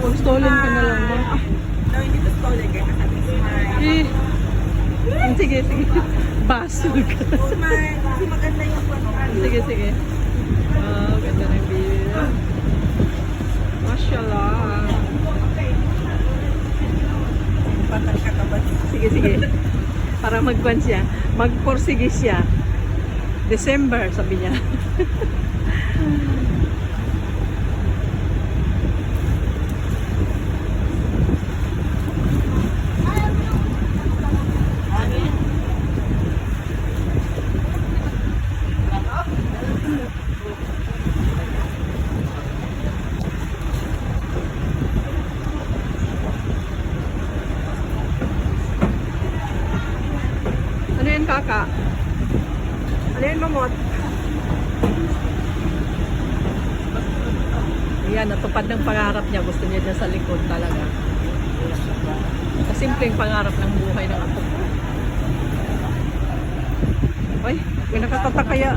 Pag stolen ka na lang ba? No, hindi to stolen kaya kasabi smile. Sige, sige. Basol ka. Smile. Kasi maganda yung ano. Sige, sige. Wow, ganda ng view. Mashallah. Patal ka ka ba? Sige, sige. Para magkuhan siya. Mag-Portuguese siya. December, sabi niya. Ano yan, kaka? Ano yan, mamot? Ayan, natupad ng pangarap niya. Gusto niya dyan sa likod talaga. Kasimpleng pangarap ng buhay ng apo ko. Ay, may nakatatak kaya.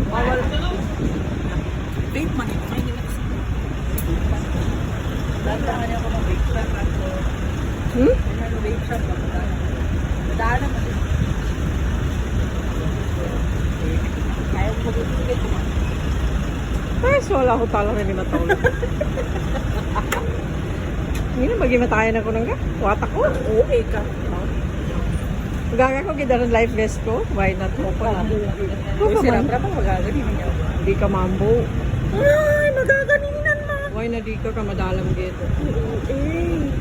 Bawal. Vape man ito. May nila kasi. Dandahan niya ako ng vape shop. Hmm? May vape shop. Dandahan naman. Kaya mo mag-ibigay ko man. Ay, so wala ko talo rin ni matulog. Hindi na magimatayan ako ng watak ko. Oo, ka. Gaga ko gidaran life vest ko. Why not ko pa? Uy, sira pa pa magagaling niya. Hindi ka mambo. Ay, magaganinan mo. Why na di ka madalam dito? Eh,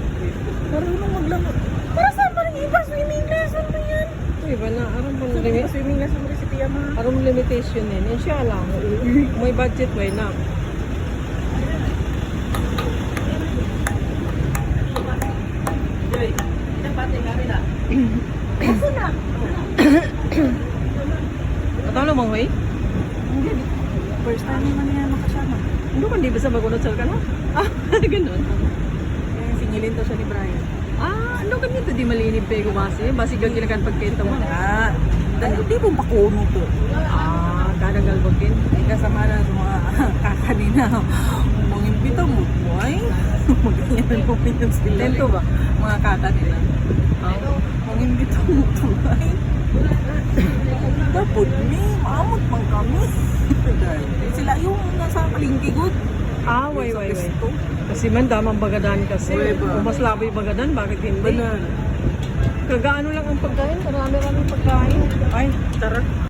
marunong maglangot. Para saan pa rin iba? Swimming lesson mo yan. Iba na, aram po limit. Swimming lesson mo rin si Pia, ma. Aram limitation din. Inshallah. May budget, why not? Kaso na. Natalo mo, hoy? Hindi. First time naman niya makasama. Hindi ko, hindi ba sa magunod sa ka na? Ah, ganun. Singilin to siya ni Brian. Ah, ano ganito di malinib pa yung base? Basi gag kinakan pagkita mo. Ah, di mo pakuno to. Ah, kanang galbogin. Ay, kasama na sa mga kakanina. Mangimbita mo, boy. Maganyan mo pinag sila. Tento ba? Mga kakanina. Ah. Mangimbita mo, boy. Dapat mi, maamot man kami. Sila yung nasa palingki good. Ah, way. Kasi man damang bagadan kasi. Way ba? Kung mas laboy bagadan, bakit hindi? Banan. Kagaano lang ang pagkain, marami-rami pagkain. Ay, tara.